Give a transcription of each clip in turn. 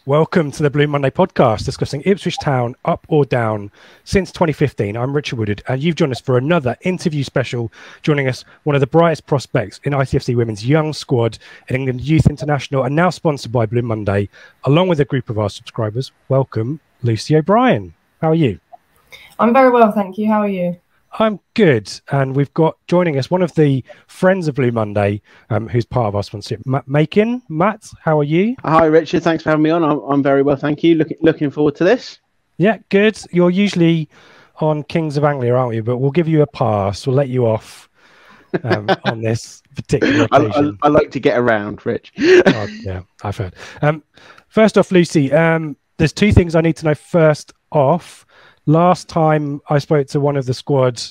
Welcome to the Blue Monday podcast, discussing Ipswich Town, up or down, since 2015. I'm Richard Woodard, and you've joined us for another interview special, joining us one of the brightest prospects in ITFC Women's young squad in England Youth International, and now sponsored by Blue Monday, along with a group of our subscribers. Welcome, Lucy O'Brien. How are you? I'm very well, thank you. How are you? I'm good, and we've got joining us one of the friends of Blue Monday, who's part of our sponsorship, Matt Makin. Matt, how are you? Hi, Richard. Thanks for having me on. I'm very well, thank you. Looking forward to this. Yeah, good. You're usually on Kings of Anglia, aren't you? But we'll give you a pass. We'll let you off on this particular occasion. I like to get around, Rich. Oh, yeah, I've heard. First off, Lucy, there's two things I need to know. First off, last time I spoke to one of the squad,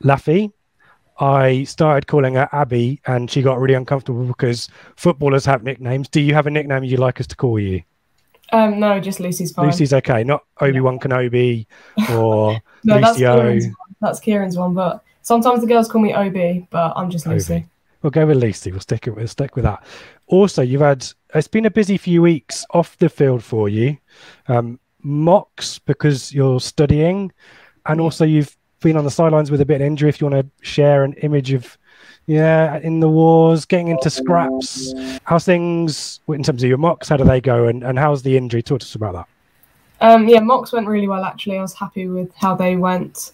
Laffy, I started calling her Abby, and she got really uncomfortable because footballers have nicknames. Do you have a nickname you'd like us to call you? No, just Lucy's fine. Lucy's okay, not Obi-Wan Kenobi or no, Lucio. That's Kieran's one, but sometimes the girls call me Obi, but I'm just Lucy. Obi. We'll go with Lucy. We'll stick with that. Also, it's been a busy few weeks off the field for you. Mocks because you're studying, and also you've been on the sidelines with a bit of injury. If you want to share an image of in the wars, getting into scraps, how's things in terms of your mocks? How do they go, and how's the injury? Talk to us about that. Mocks went really well, actually. I was happy with how they went,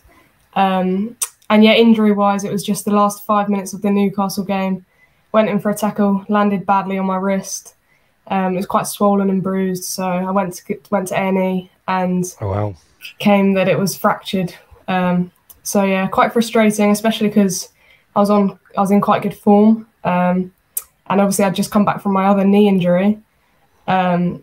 and injury wise, it was just the last 5 minutes of the Newcastle game. Went in for a tackle, landed badly on my wrist. It was quite swollen and bruised, so I went to A&E, and came that it was fractured. Quite frustrating, especially because I was in quite good form, and obviously I'd just come back from my other knee injury. A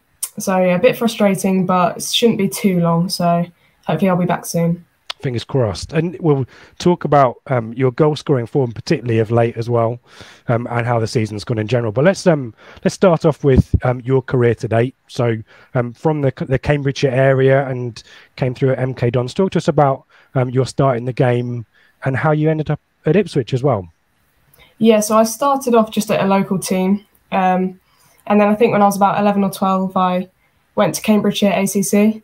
bit frustrating, but it shouldn't be too long. So hopefully I'll be back soon. Fingers crossed. And we'll talk about your goal scoring form, particularly of late as well, and how the season's gone in general. But let's start off with your career to date. So from the Cambridgeshire area and came through at MK Dons. Talk to us about your start in the game and how you ended up at Ipswich as well. Yeah, so I started off just at a local team, and then I think when I was about 11 or 12, I went to Cambridgeshire ACC.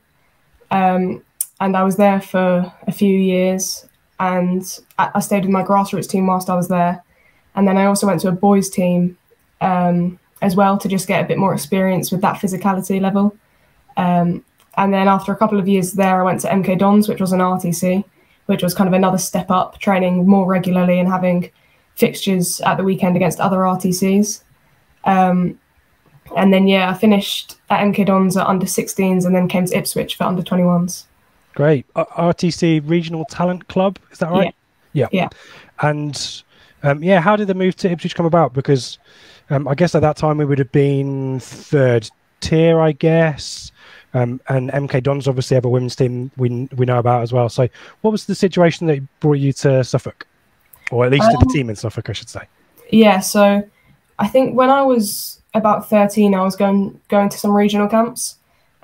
And I was there for a few years, and I stayed with my grassroots team whilst I was there. And then I also went to a boys team as well to just get a bit more experience with that physicality level. And then after a couple of years there, I went to MK Dons, which was an RTC, which was kind of another step up, training more regularly and having fixtures at the weekend against other RTCs. And then, I finished at MK Dons at under 16s and then came to Ipswich for under 21s. Great. RTC Regional Talent Club, is that right? Yeah. And how did the move to Ipswich come about? Because I guess at that time we would have been third tier, I guess. And MK Dons obviously have a women's team we know about as well. So what was the situation that brought you to Suffolk? Or at least to the team in Suffolk, I should say. Yeah, so I think when I was about 13, I was going to some regional camps.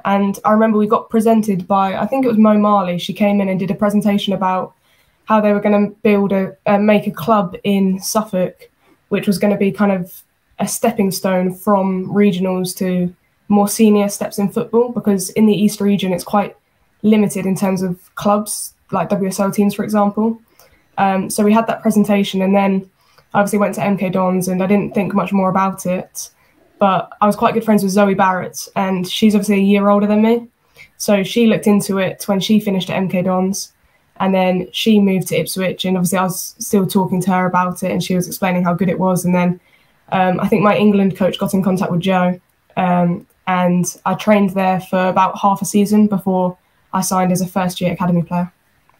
And I remember we got presented by, I think it was Mo Marley. She came in and did a presentation about how they were going to build make a club in Suffolk, which was going to be kind of a stepping stone from regionals to more senior steps in football, because in the East region, it's quite limited in terms of clubs, like WSL teams, for example. So we had that presentation, and then I obviously went to MK Dons, and I didn't think much more about it. But I was quite good friends with Zoe Barrett, and she's obviously a year older than me. So she looked into it when she finished at MK Dons, and then she moved to Ipswich, and obviously I was still talking to her about it, and she was explaining how good it was. And then I think my England coach got in contact with Joe, and I trained there for about half a season before I signed as a first-year academy player.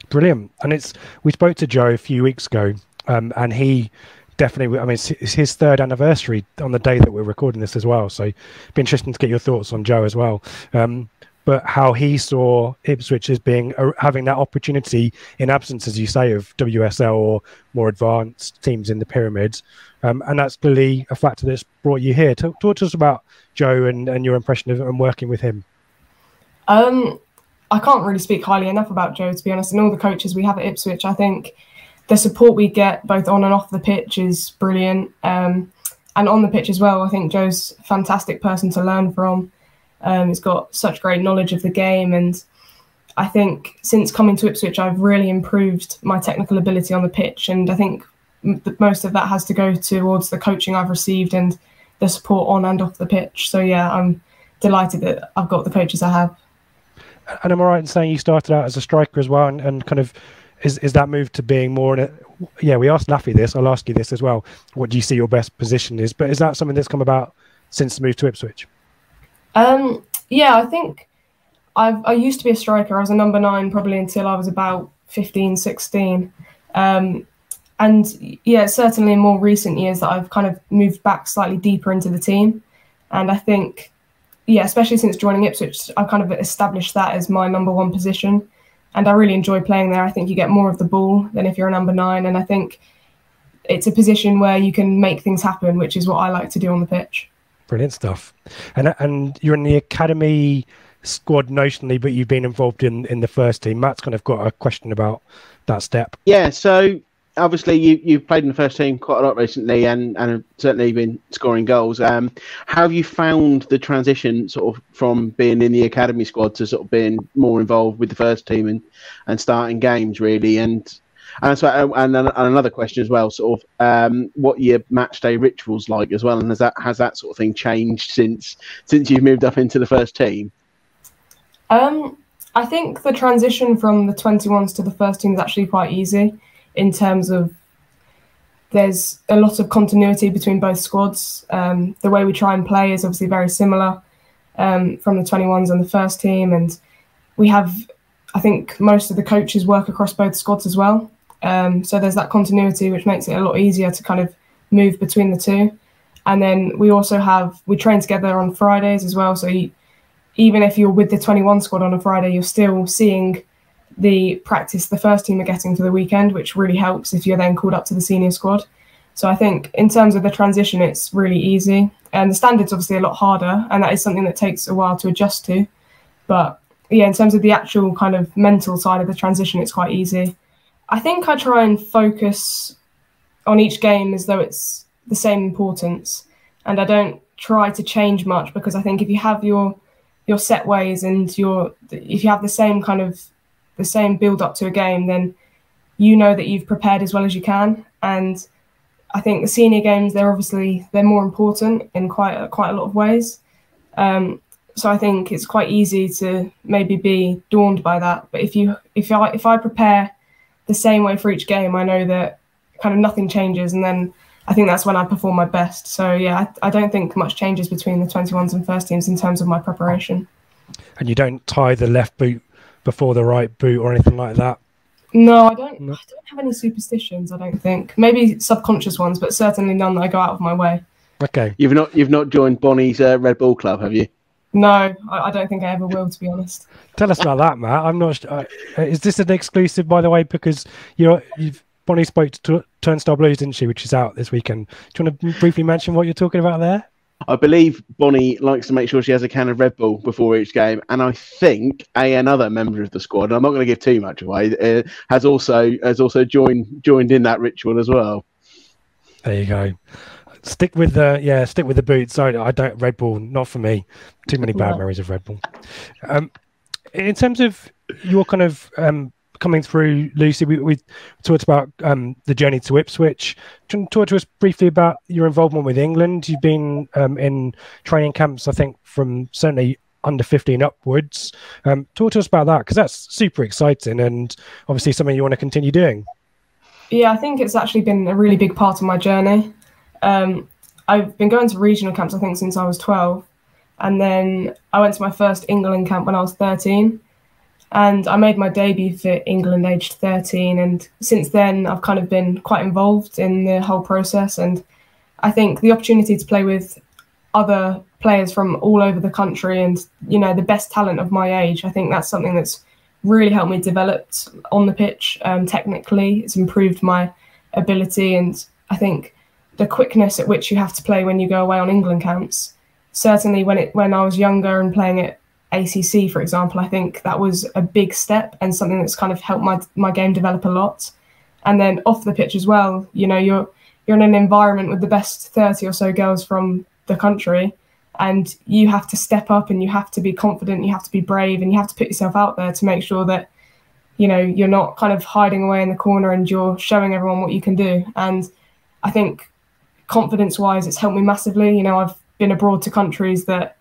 Brilliant. And we spoke to Joe a few weeks ago, and he definitely, I mean, it's his third anniversary on the day that we're recording this as well. So it'd be interesting to get your thoughts on Joe as well. But but how he saw Ipswich as being having that opportunity in absence, as you say, of WSL or more advanced teams in the pyramids. And that's clearly a factor that's brought you here. Talk to us about Joe and your impression of and working with him. I can't really speak highly enough about Joe, to be honest, and all the coaches we have at Ipswich. I think the support we get both on and off the pitch is brilliant. And on the pitch as well, I think Joe's a fantastic person to learn from. He's got such great knowledge of the game. And I think since coming to Ipswich, I've really improved my technical ability on the pitch. And I think most of that has to go towards the coaching I've received and the support on and off the pitch. So, yeah, I'm delighted that I've got the coaches I have. And am I right in saying you started out as a striker as well, and kind of is that move to being more in a... Yeah, we asked Laffy this. I'll ask you this as well. What do you see your best position is? But is that something that's come about since the move to Ipswich? Yeah, I think I used to be a striker. I was a number 9 probably until I was about 15, 16. And yeah, certainly in more recent years that I've kind of moved back slightly deeper into the team. And I think... yeah, especially since joining Ipswich, I've kind of established that as my number 1 position. And I really enjoy playing there. I think you get more of the ball than if you're a number 9. And I think it's a position where you can make things happen, which is what I like to do on the pitch. Brilliant stuff. And you're in the academy squad notionally, but you've been involved in the first team. Matt's kind of got a question about that step. Yeah, so... obviously, you've played in the first team quite a lot recently and have certainly been scoring goals. How have you found the transition sort of from being in the academy squad to sort of being more involved with the first team and starting games, really? And another question as well, sort of what your match day rituals like as well? And has that sort of thing changed since you've moved up into the first team? I think the transition from the 21s to the first team is actually quite easy. In terms of there's a lot of continuity between both squads. The way we try and play is obviously very similar from the 21s and the first team. And we have, I think, most of the coaches work across both squads as well. So there's that continuity, which makes it a lot easier to kind of move between the two. And then we train together on Fridays as well. So even if you're with the 21 squad on a Friday, you're still seeing the practice the first team are getting for the weekend, which really helps if you're then called up to the senior squad. So I think in terms of the transition, it's really easy. And the standard's obviously a lot harder, and that is something that takes a while to adjust to. But yeah, in terms of the actual kind of mental side of the transition, it's quite easy. I think I try and focus on each game as though it's the same importance. And I don't try to change much, because I think if you have your set ways and if you have the same build up to a game, then you know that you've prepared as well as you can. And I think the senior games, they're more important in quite a lot of ways. So I think it's quite easy to maybe be daunted by that. But if I prepare the same way for each game, I know that kind of nothing changes, and then I think that's when I perform my best. So yeah, I don't think much changes between the 21s and first teams in terms of my preparation. And you don't tie the left boot before the right boot or anything like that? No, I don't have any superstitions, I don't think. Maybe subconscious ones, but certainly none that I go out of my way. Okay. You've not joined Bonnie's Red Bull Club, have you? No, I don't think I ever will, to be honest. Tell us about that, Matt. I'm not. Is this an exclusive, by the way? Because Bonnie spoke to Turnstile Blues, didn't she? Which is out this weekend. Do you want to briefly mention what you're talking about there? I believe Bonnie likes to make sure she has a can of Red Bull before each game, and I think another member of the squad, and I'm not going to give too much away, has also joined in that ritual as well. There you go. Stick with the boots. Sorry, I don't Red Bull, not for me. Too many bad memories of Red Bull. In terms of your kind of coming through, Lucy, we talked about the journey to Ipswich. Can you talk to us briefly about your involvement with England? You've been in training camps, I think, from certainly under 15 upwards. Talk to us about that, because that's super exciting and obviously something you want to continue doing. Yeah, I think it's actually been a really big part of my journey. I've been going to regional camps, I think, since I was 12. And then I went to my first England camp when I was 13. And I made my debut for England aged 13. And since then, I've kind of been quite involved in the whole process. And I think the opportunity to play with other players from all over the country and, you know, the best talent of my age. I think that's something that's really helped me develop on the pitch. Technically, it's improved my ability, and I think the quickness at which you have to play when you go away on England camps. Certainly when I was younger and playing at ACC, for example, I think that was a big step and something that's kind of helped my game develop a lot. And then off the pitch as well, you know, you're in an environment with the best 30 or so girls from the country, and you have to step up and you have to be confident, you have to be brave, and you have to put yourself out there to make sure that, you know, you're not kind of hiding away in the corner and you're showing everyone what you can do. And I think confidence-wise, it's helped me massively. You know, I've been abroad to countries that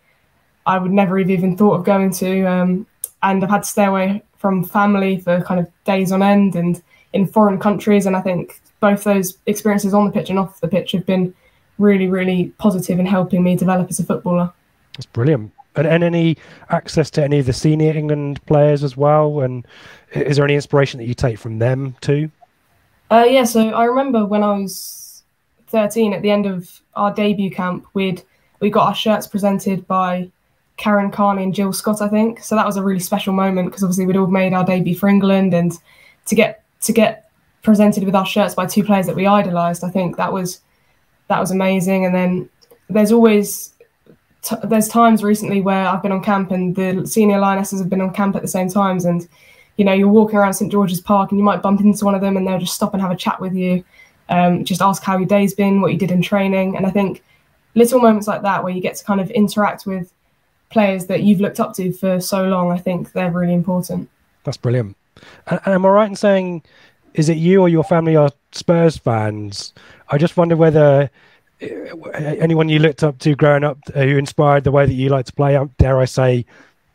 I would never have even thought of going to, and I've had to stay away from family for kind of days on end and in foreign countries. And I think both those experiences on the pitch and off the pitch have been really, really positive in helping me develop as a footballer. That's brilliant. And any access to any of the senior England players as well? And is there any inspiration that you take from them too? Yeah, so I remember when I was 13, at the end of our debut camp, we got our shirts presented by Karen Carney and Jill Scott, I think. So that was a really special moment because obviously we'd all made our debut for England, and to get presented with our shirts by two players that we idolised, I think that was amazing. And then there's times recently where I've been on camp and the senior lionesses have been on camp at the same times, and you know, you're walking around St George's Park and you might bump into one of them and they'll just stop and have a chat with you, just ask how your day's been, what you did in training. And I think little moments like that where you get to kind of interact with players that you've looked up to for so long, I think they're really important. That's brilliant. And am I right in saying, is it you or your family are Spurs fans? I just wonder whether anyone you looked up to growing up who inspired the way that you like to play, dare I say,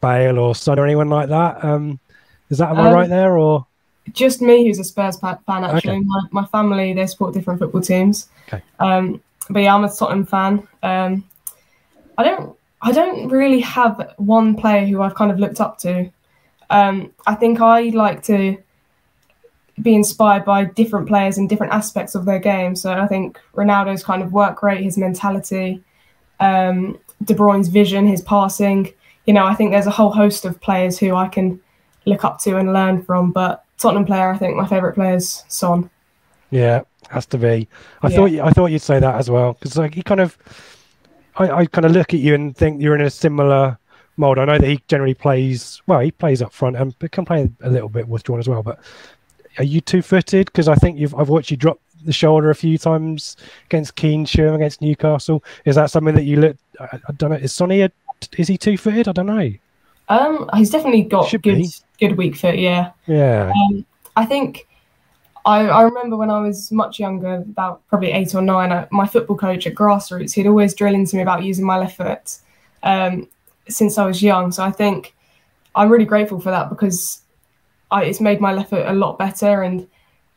Bale or Son or anyone like that? Am I right there, or just me who's a Spurs fan actually? Okay. My family, they support different football teams. Okay. But yeah, I'm a Tottenham fan. I don't really have one player who I've kind of looked up to. I think I like to be inspired by different players and different aspects of their game. So I think Ronaldo's kind of work rate, his mentality, De Bruyne's vision, his passing. You know, I think there's a whole host of players who I can look up to and learn from. But Tottenham player, I think my favourite player is Son. Yeah, has to be. I thought you'd say that as well, because like he kind of, I kind of look at you and think you're in a similar mould. I know that he generally plays well. He plays up front and can play a little bit withdrawn as well. But are you two-footed? Because I think I've watched you drop the shoulder a few times against Keynsham, against Newcastle. Is that something that you look? I don't know. Is Sonny? Is he two-footed? I don't know. He's definitely got good weak foot. Yeah. Yeah. I think I remember when I was much younger, about probably 8 or 9, my football coach at Grassroots, he'd always drill into me about using my left foot since I was young. So I think I'm really grateful for that because it's made my left foot a lot better. And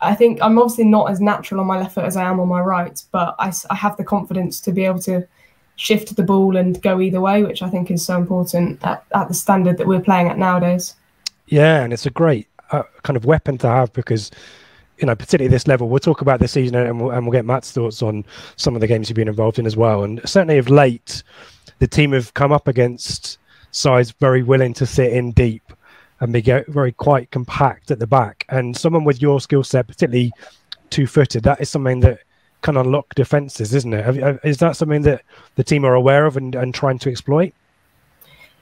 I think I'm obviously not as natural on my left foot as I am on my right, but I have the confidence to be able to shift the ball and go either way, which I think is so important at the standard that we're playing at nowadays. Yeah, and it's a great kind of weapon to have because, you know, particularly this level, we'll talk about this season and we'll get Matt's thoughts on some of the games you've been involved in as well. And certainly of late, the team have come up against sides very willing to sit in deep and be very quite compact at the back. And someone with your skill set, particularly two-footed, that is something that can unlock defences, isn't it? Is that something that the team are aware of and trying to exploit?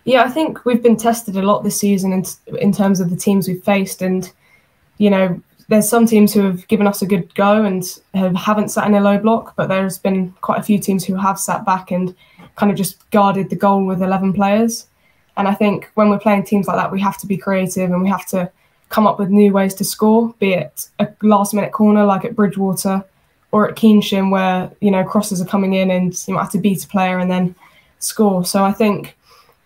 Yeah, I think we've been tested a lot this season in terms of the teams we've faced. And, you know, there's some teams who have given us a good go and haven't sat in a low block, but there's been quite a few teams who have sat back and kind of just guarded the goal with 11 players. And I think when we're playing teams like that, we have to be creative and we have to come up with new ways to score, be it a last-minute corner like at Bridgewater or at Keynsham where, you know, crosses are coming in and you might have to beat a player and then score. So I think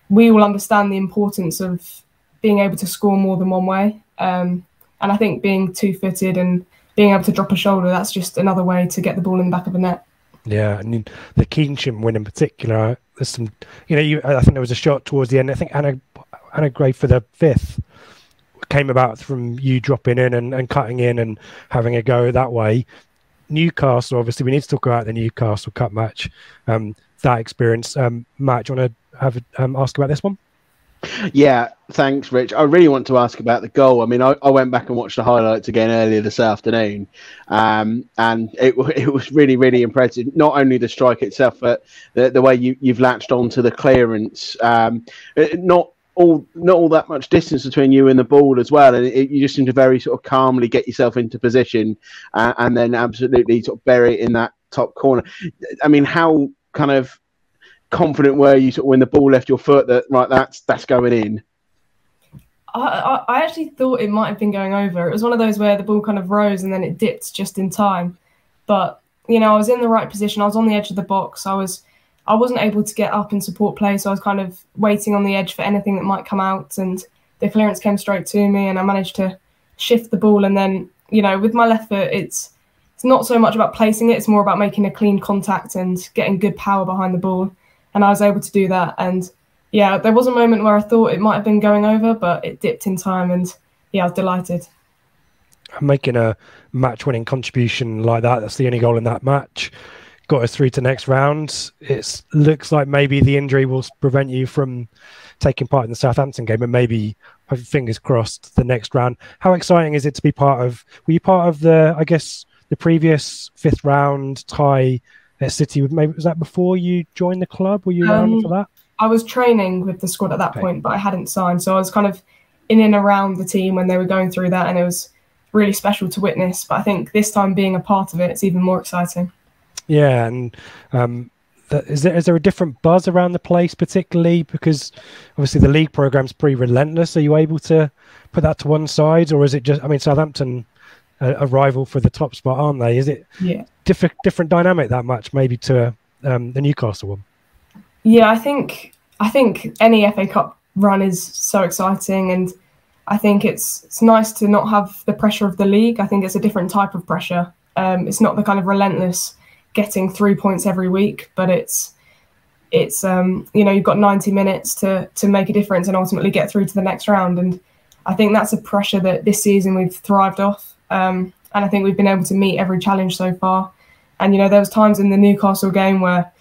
we will understand the importance of being able to score more than one way. And I think being two-footed and being able to drop a shoulder, that's just another way to get the ball in the back of the net. Yeah, I mean, the Keynsham win in particular, there's some, you know, I think there was a shot towards the end. I think Anna Gray for the 5th came about from you dropping in and cutting in and having a go that way. Newcastle, obviously, we need to talk about the Newcastle Cup match. that experience. Matt, do you want to have ask about this one? Yeah, thanks, Rich. I really want to ask about the goal. I mean, I went back and watched the highlights again earlier this afternoon, and it was really, really impressive. Not only the strike itself, but the way you've latched onto the clearance. Not all that much distance between you and the ball as well, and you just seem to very sort of calmly get yourself into position, and then absolutely sort of bury it in that top corner. I mean, how kind of confident were you sort of when the ball left your foot that right, that's going in? I actually thought it might have been going over. It was one of those where the ball kind of rose and then it dipped just in time. But I was in the right position. I was on the edge of the box. I wasn't able to get up and support play, so I was kind of waiting on the edge for anything that might come out, and the clearance came straight to me and I managed to shift the ball. And then with my left foot, it's not so much about placing it, it's more about making a clean contact and getting good power behind the ball. And I was able to do that. And yeah, there was a moment where I thought it might have been going over, but it dipped in time. And yeah, I was delighted. Making a match-winning contribution like that's the only goal in that match. Got us through to next round. It looks like maybe the injury will prevent you from taking part in the Southampton game, but maybe, fingers crossed, the next round. How exciting is it to be part of? Were you part of the previous 5th round tie at City? Maybe was that before you joined the club? Were you around for that? I was training with the squad at that point, but I hadn't signed, so I was kind of in and around the team when they were going through that, and it was really special to witness. But I think this time being a part of it, it's even more exciting. Yeah, and is there a different buzz around the place, particularly because obviously the league program's pretty relentless? Are you able to put that to one side, or is it just? I mean, Southampton a rival for the top spot, aren't they? Is it different dynamic that much maybe to the Newcastle one? Yeah, I think any FA Cup run is so exciting, and I think it's nice to not have the pressure of the league. I think it's a different type of pressure. It's not the kind of relentless getting 3 points every week, but it's you've got 90 minutes to make a difference and ultimately get through to the next round. And I think that's a pressure that this season we've thrived off. And I think we've been able to meet every challenge so far. And, there was times in the Newcastle game where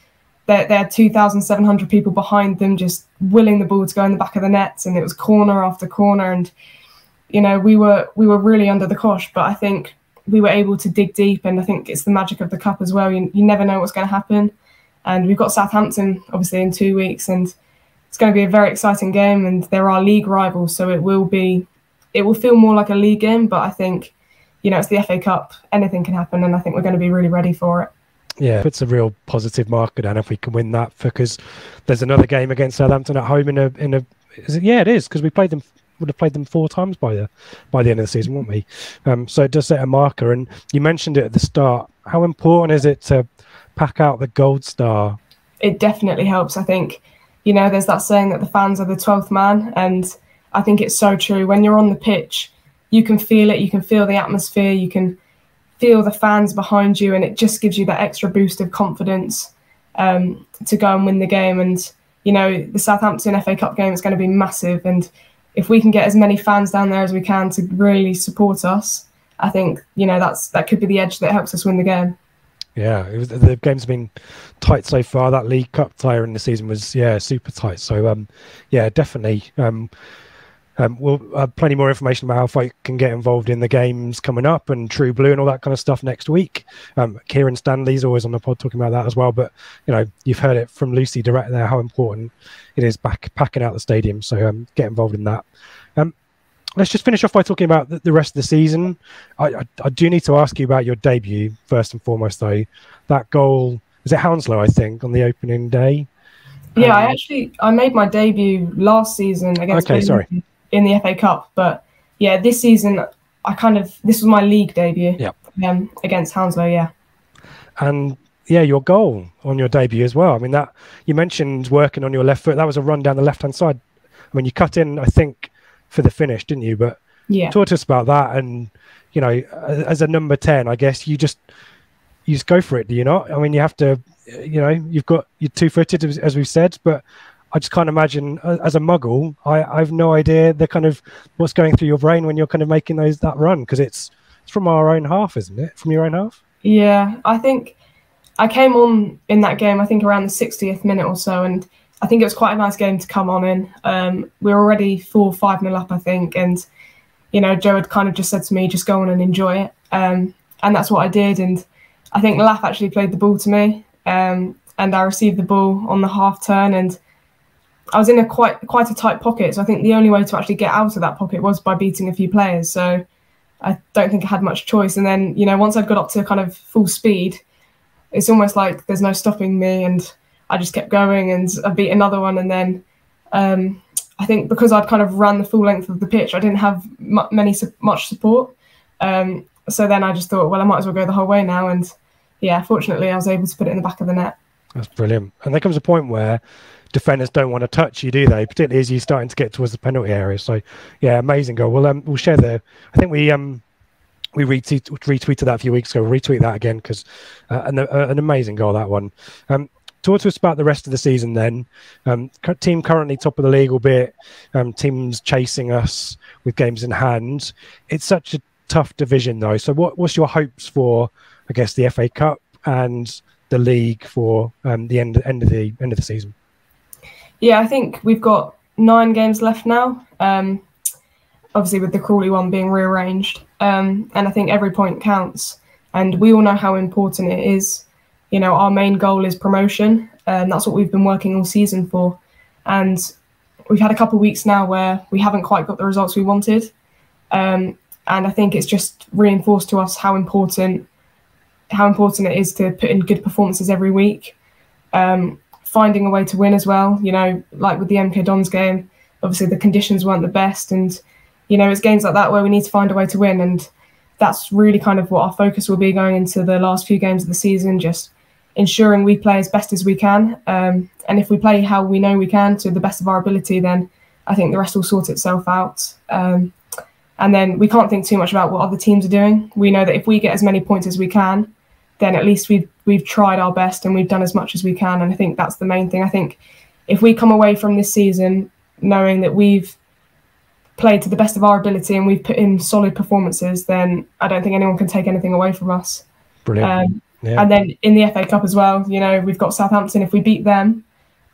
they had 2,700 people behind them just willing the ball to go in the back of the nets, and it was corner after corner. And, we were really under the cosh, but I think we were able to dig deep, and I think it's the magic of the cup as well. You never know what's going to happen. And we've got Southampton, obviously, in 2 weeks, and it's going to be a very exciting game, and they're our league rivals, so it will feel more like a league game, but I think, it's the FA Cup. Anything can happen, and I think we're going to be really ready for it. Yeah, it's a real positive marker, Dan, if we can win that, because there's another game against Southampton at home in a. Yeah, it is, because we would have played them 4 times by the end of the season, wouldn't we? So it does set a marker. And you mentioned it at the start. How important is it to pack out the gold star? It definitely helps. I think, there's that saying that the fans are the 12th man, and I think it's so true. When you're on the pitch, you can feel it. You can feel the atmosphere. You can feel the fans behind you, and it just gives you that extra boost of confidence to go and win the game. And the Southampton FA Cup game is going to be massive, and if we can get as many fans down there as we can to really support us, I think that could be the edge that helps us win the game. Yeah, the game's been tight so far. That League Cup tie in the season was super tight. So definitely. We'll have plenty more information about how folk can get involved in the games coming up and True Blue and all that kind of stuff next week. Kieran Stanley's always on the pod talking about that as well. But, you've heard it from Lucy direct there, how important it is packing out the stadium. So get involved in that. Let's just finish off by talking about the rest of the season. I do need to ask you about your debut, first and foremost, though. That goal, was it Hounslow, I think, on the opening day? Yeah, I made my debut last season against in the FA Cup, but this season this was my league debut against Hounslow. And your goal on your debut as well. I mean, that you mentioned working on your left foot. That was a run down the left hand side. I mean, you cut in, I think, for the finish, didn't you? But talk to us about that. And as a number 10, I guess you just go for it, do you not? I mean, you have to, you've got you're 2-footed as we've said, but I just can't imagine as a muggle. I have no idea the kind of what's going through your brain when you're kind of making that run, because it's from our own half, isn't it? From your own half? Yeah, I think I came on in that game, I think around the 60th minute or so, and I think it was quite a nice game to come on in. We were already 4-5-0 up, I think, and Joe had kind of just said to me, just go on and enjoy it, and that's what I did. And I think Laf actually played the ball to me, and I received the ball on the half turn, and I was in quite a tight pocket, so I think the only way to actually get out of that pocket was by beating a few players. So I don't think I had much choice. And then, once I'd got up to kind of full speed, it's almost like there's no stopping me, and I just kept going, and I beat another one. And then I think because I'd kind of run the full length of the pitch, I didn't have much support. So then I just thought, well, I might as well go the whole way now. And yeah, fortunately, I was able to put it in the back of the net. That's brilliant. And there comes a point where defenders don't want to touch you, do they? Particularly as you're starting to get towards the penalty area. So yeah, amazing goal. We'll share I think we retweeted that a few weeks ago. We'll retweet that again because an amazing goal, that one. Talk to us about the rest of the season then. Team currently top of the league, albeit teams chasing us with games in hand. It's such a tough division though. So what's your hopes for, I guess, the FA Cup and the league for the end of the season? Yeah, I think we've got 9 games left now. Obviously with the Crawley one being rearranged. And I think every point counts. And we all know how important it is. Our main goal is promotion. And that's what we've been working all season for. And we've had a couple of weeks now where we haven't quite got the results we wanted. And I think it's just reinforced to us how important it is to put in good performances every week. Finding a way to win as well, like with the MK Dons game, obviously the conditions weren't the best, and it's games like that where we need to find a way to win, and that's really kind of what our focus will be going into the last few games of the season, just ensuring we play as best as we can, and if we play how we know we can to the best of our ability, then I think the rest will sort itself out. And then we can't think too much about what other teams are doing. We know that if we get as many points as we can, then at least we've tried our best and we've done as much as we can. And I think that's the main thing. I think if we come away from this season knowing that we've played to the best of our ability and we've put in solid performances, then I don't think anyone can take anything away from us. Brilliant. Yeah. And then in the FA Cup as well, we've got Southampton. If we beat them,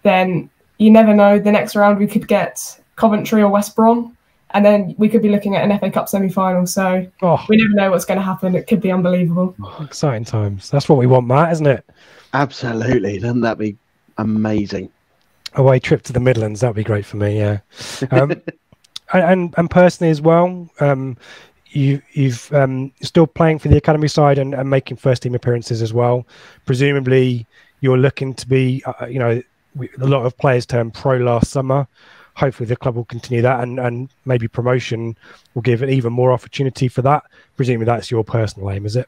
then you never know. The next round we could get Coventry or West Brom. And then we could be looking at an FA Cup semi-final. So we never know what's going to happen. It could be unbelievable. Exciting times. That's what we want, Matt, isn't it? Absolutely. Doesn't that be amazing? Away trip to the Midlands. That'd be great for me, yeah. And personally as well, you've still playing for the academy side and making first-team appearances as well. Presumably, you're looking to be, a lot of players turned pro last summer. Hopefully the club will continue that and maybe promotion will give it even more opportunity for that. Presumably that's your personal aim, is it?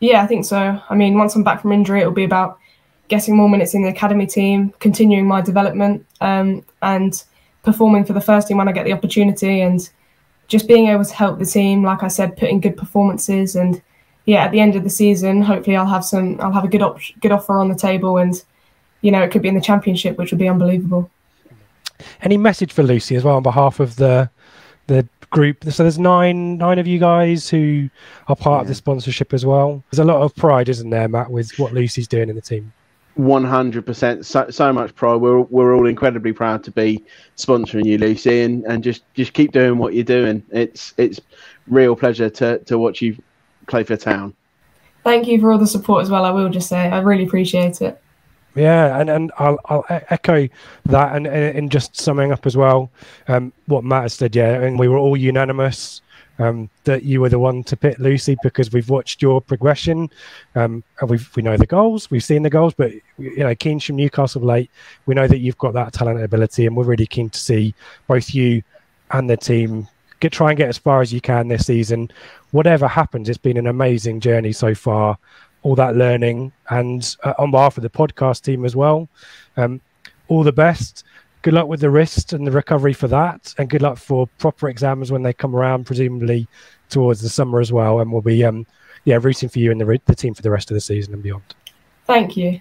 Yeah, I think so. I mean, once I'm back from injury, it'll be about getting more minutes in the academy team, continuing my development and performing for the first team when I get the opportunity, and just being able to help the team, like I said, put in good performances. And yeah, at the end of the season, hopefully I'll have a good offer on the table, and it could be in the Championship, which would be unbelievable. Any message for Lucy as well on behalf of the group? So there's nine of you guys who are part of the sponsorship as well. There's a lot of pride, isn't there, Matt, with what Lucy's doing in the team? 100%. So much pride. We're all incredibly proud to be sponsoring you, Lucy, and just keep doing what you're doing. It's real pleasure to watch you play for town. Thank you for all the support as well. I will just say I really appreciate it. Yeah, and I'll echo that, and just summing up as well, what Matt has said. Yeah, and we were all unanimous that you were the one to pick Lucy because we've watched your progression, and we know the goals, we've seen the goals, but keen from Newcastle late, we know that you've got that talent and ability, and we're really keen to see both you and the team try and get as far as you can this season. Whatever happens, it's been an amazing journey so far. All that learning, and on behalf of the podcast team as well, all the best. Good luck with the wrist and the recovery for that, and good luck for proper exams when they come around, presumably towards the summer as well. And we'll be rooting for you and the team for the rest of the season and beyond. Thank you.